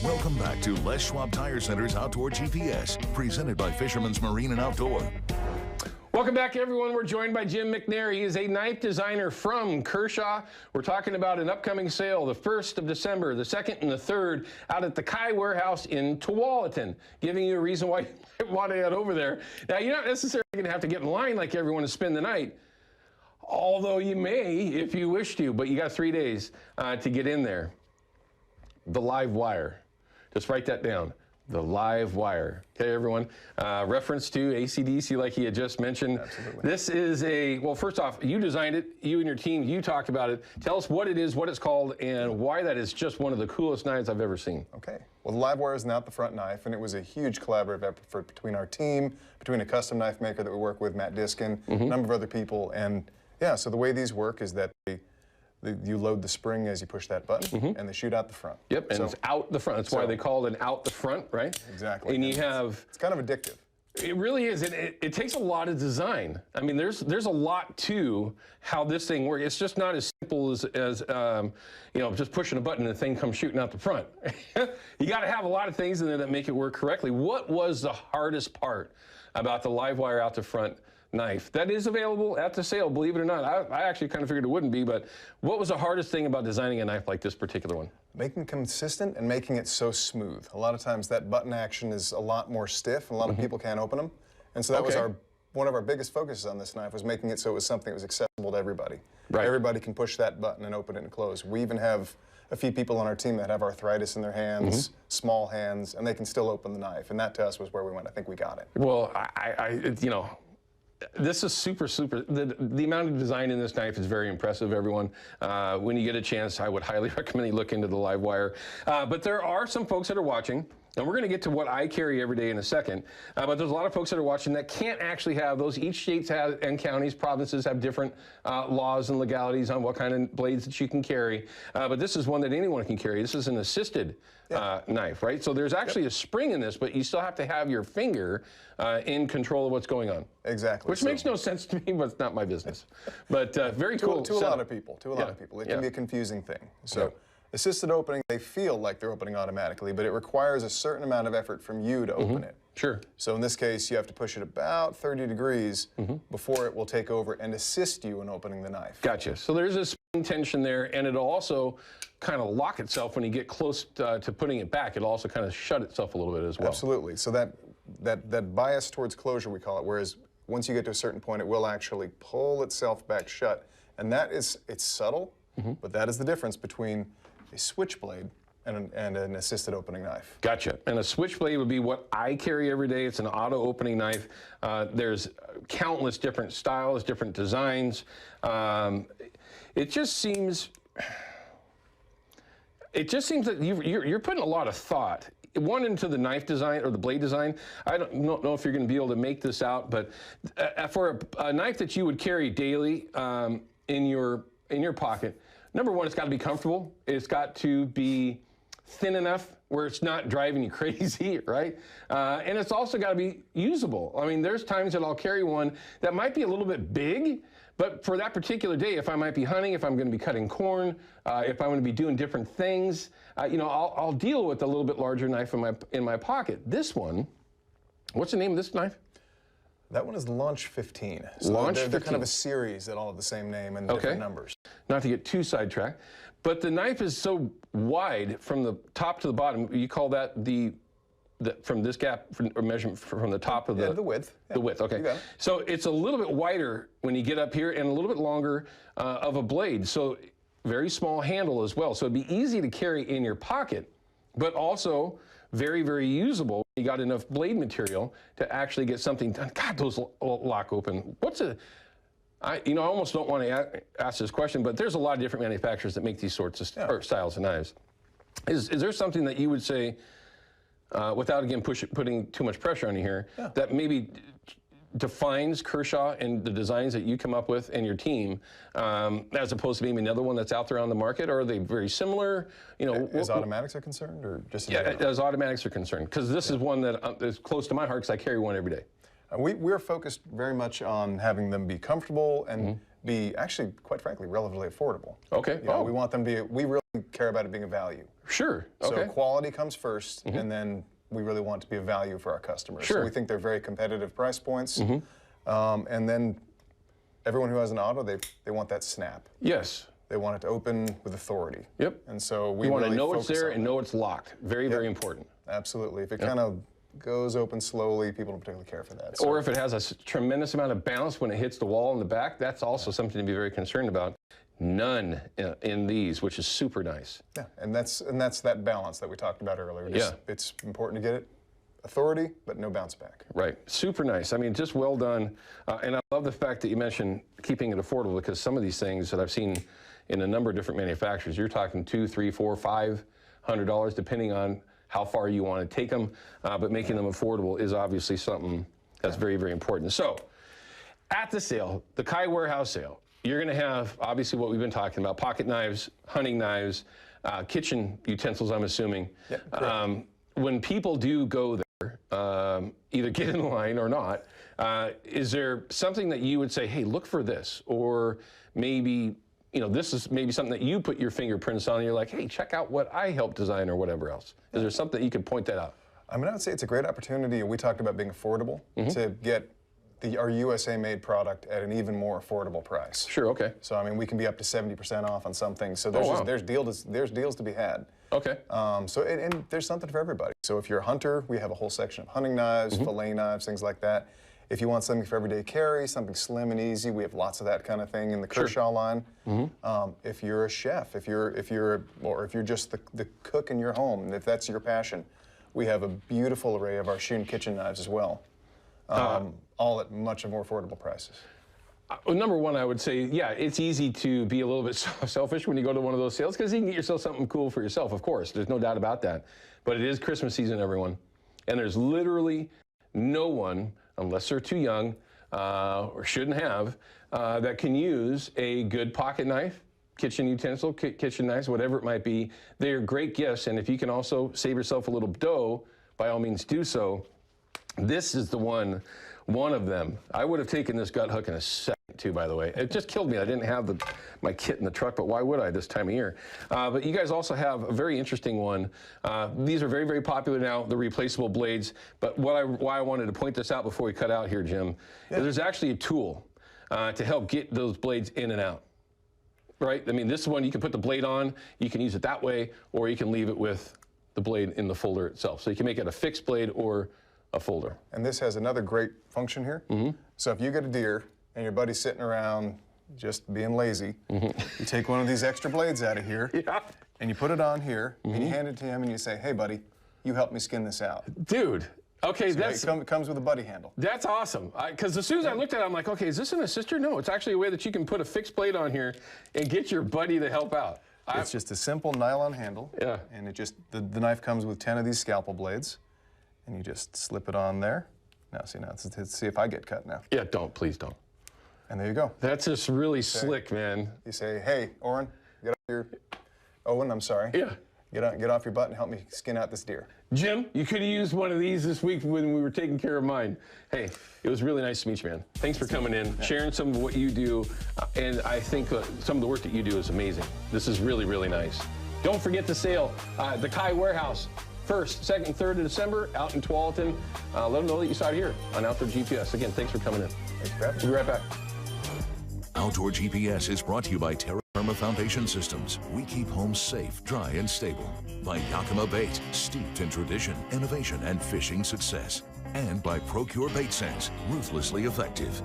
Welcome back to Les Schwab Tire Center's Outdoor GPS, presented by Fisherman's Marine and Outdoor. Welcome back, everyone. We're joined by Jim McNair. He is a knife designer from Kershaw. We're talking about an upcoming sale, the 1st of December, the 2nd and the 3rd, out at the Kai Warehouse in Tualatin, giving you a reason why you might want to head over there. Now, you're not necessarily going to have to get in line like everyone to spend the night, although you may if you wish to, but you got 3 days to get in there. The live wire. Just write that down. The live wire. Okay, everyone. Reference to AC/DC, like he had just mentioned. Absolutely. This is well, first off, you designed it, you and your team, you talked about it. Tell us what it is, what it's called, and why that is just one of the coolest knives I've ever seen. Okay. Well, the live wire is an out-the-front knife, and it was a huge collaborative effort between our team, between a custom knife maker that we work with, Matt Diskin, a number of other people, and yeah, so the way these work is that you load the spring as you push that button, and they shoot out the front. Yep, and so, it's out the front. That's why they call it an out the front, right? Exactly. And you have... It's kind of addictive. It really is. It takes a lot of design. I mean, there's a lot to how this thing works. It's just not as simple as you know, just pushing a button and the thing comes shooting out the front. You got to have a lot of things in there that make it work correctly. What was the hardest part about the live wire out the front knife that is available at the sale, believe it or not? I actually kind of figured it wouldn't be, but what was the hardest thing about designing a knife like this particular one? Making it consistent and making it so smooth. A lot of times that button action is a lot more stiff, and a lot of people can't open them. And so that was one of our biggest focuses on this knife, was making it so it was something that was accessible to everybody. Right. Everybody can push that button and open it and close. We even have a few people on our team that have arthritis in their hands, small hands, and they can still open the knife. And that to us was where we went. I think we got it. Well, you know, this is super. The amount of design in this knife is very impressive, everyone. When you get a chance, I would highly recommend you look into the live wire. But there are some folks that are watching, and we're going to get to what I carry every day in a second. But there's a lot of folks that are watching that can't actually have those. Each state and counties, provinces have different laws and legalities on what kind of blades that you can carry. But this is one that anyone can carry. This is an assisted knife, right? So there's actually a spring in this, but you still have to have your finger in control of what's going on. Exactly. Which makes no sense to me, but it's not my business. But very cool. To a lot of people. It can be a confusing thing. So assisted opening, they feel like they're opening automatically, but it requires a certain amount of effort from you to open it. Sure. So in this case, you have to push it about 30 degrees before it will take over and assist you in opening the knife. Gotcha. So there's a spring tension there, and it'll also kind of lock itself when you get close to putting it back. It'll also kind of shut itself a little bit as well. Absolutely. So that bias towards closure, we call it, whereas once you get to a certain point, it will actually pull itself back shut. And that is, it's subtle, but that is the difference between a switchblade and an assisted opening knife. Gotcha. And a switchblade would be what I carry every day. It's an auto opening knife. There's countless different styles, different designs. It just seems that you're putting a lot of thought, one, into the knife design or the blade design. I don't know if you're going to be able to make this out, but for a knife that you would carry daily in your pocket, number one, it's got to be comfortable. It's got to be thin enough where it's not driving you crazy, right? And it's also got to be usable. I mean, there's times that I'll carry one that might be a little bit big, but for that particular day, if I might be hunting, if I'm going to be cutting corn, if I'm going to be doing different things, you know, I'll deal with a little bit larger knife in my pocket. This one, what's the name of this knife? That one is Launch 15. So they're kind of a series that all have the same name and different numbers. Not to get too sidetracked, but the knife is so wide from the top to the bottom. You call that from this gap, or measurement from the top of the width. The width, okay. So it's a little bit wider when you get up here and a little bit longer of a blade. So very small handle as well. So it'd be easy to carry in your pocket, but also very, very usable. You got enough blade material to actually get something done. God, those lock open. I almost don't want to ask this question, but there's a lot of different manufacturers that make these sorts of styles of knives. Is there something that you would say, without again putting too much pressure on you here, that maybe defines Kershaw and the designs that you come up with and your team, as opposed to maybe another one that's out there on the market? Or are they very similar? You know, as automatics are concerned, or just as automatics are concerned? Because this is one that is close to my heart, because I carry one every day. We're focused very much on having them be comfortable and be actually, quite frankly, relatively affordable. Okay. We want them to be. We really care about it being a value. Sure. Okay. So quality comes first, and then we really want it to be a value for our customers. Sure. So we think they're very competitive price points. And then everyone who has an auto, they want that snap. Yes. They want it to open with authority. Yep. And so we You want really to know it's focus there on and that. know it's locked. Very, very important. Absolutely. If it kind of goes open slowly, people don't particularly care for that. So. Or if it has a tremendous amount of bounce when it hits the wall in the back, that's also something to be very concerned about. None in these, which is super nice. Yeah, and that's that balance that we talked about earlier. Just, it's important to get it authority, but no bounce back. Right, super nice. I mean, just well done. And I love the fact that you mentioned keeping it affordable, because some of these things that I've seen in a number of different manufacturers, you're talking $200, $300, $400, $500, depending on how far you want to take them. But making them affordable is obviously something that's very, very important. So, at the sale, the Kai Warehouse sale, you're going to have, obviously, what we've been talking about, pocket knives, hunting knives, kitchen utensils, I'm assuming. Yep, when people do go there, either get in line or not, is there something that you would say, hey, look for this? Or maybe, you know, this is maybe something that you put your fingerprints on and you're like, hey, check out what I helped design or whatever else. Is there something you can point that out? I mean, I would say it's a great opportunity. We talked about being affordable to get our USA-made product at an even more affordable price. Sure, okay. So, I mean, we can be up to 70% off on some things. So there's deals to be had. Okay. And there's something for everybody. So if you're a hunter, we have a whole section of hunting knives, fillet knives, things like that. If you want something for everyday carry, something slim and easy, we have lots of that kind of thing in the Kershaw line. If you're a chef, if you're just the cook in your home, and if that's your passion, we have a beautiful array of our Shun kitchen knives as well. All at much more affordable prices. Number one, I would say, yeah, it's easy to be a little bit selfish when you go to one of those sales, because you can get yourself something cool for yourself, of course. There's no doubt about that. But it is Christmas season, everyone. And there's literally no one, unless they're too young or shouldn't have, that can use a good pocket knife, kitchen utensil, kitchen knives, whatever it might be. They're great gifts. And if you can also save yourself a little dough, by all means do so. This is the one of them. I would have taken this gut hook in a second too, by the way. It just killed me. I didn't have my kit in the truck, but why would I this time of year? But you guys also have a very interesting one. These are very, very popular now, the replaceable blades. But why I wanted to point this out before we cut out here, Jim, is there's actually a tool to help get those blades in and out. Right? I mean, this one, you can put the blade on, you can use it that way, or you can leave it with the blade in the folder itself. So you can make it a fixed blade or a folder. And this has another great function here. So if you get a deer and your buddy's sitting around just being lazy, you take one of these extra blades out of here and you put it on here and you hand it to him and you say, hey buddy, you help me skin this out. Dude, okay, So it comes with a buddy handle. That's awesome. Because as soon as I looked at it, I'm like, okay, is this an assister? No, it's actually a way that you can put a fixed blade on here and get your buddy to help out. It's just a simple nylon handle. And it just, the knife comes with 10 of these scalpel blades. And you just slip it on there. Now, let's see if I get cut now. Yeah, please don't. And there you go. That's just really slick, man. You say, hey, Owen, I'm sorry. Yeah. Get off your butt and help me skin out this deer. Jim, you could have used one of these this week when we were taking care of mine. Hey, it was really nice to meet you, man. Thanks for coming in, sharing some of what you do. And I think some of the work that you do is amazing. This is really, really nice. Don't forget the sale, the Kai Warehouse. 1st, 2nd, 3rd of December, out in Tualatin. Let them know that you saw it here on Outdoor GPS. Again, thanks for coming in. Thanks for having me. We'll be right back. Outdoor GPS is brought to you by Terra Firma Foundation Systems. We keep homes safe, dry, and stable. By Yakima Bait, steeped in tradition, innovation, and fishing success. And by Procure Bait Sense, ruthlessly effective.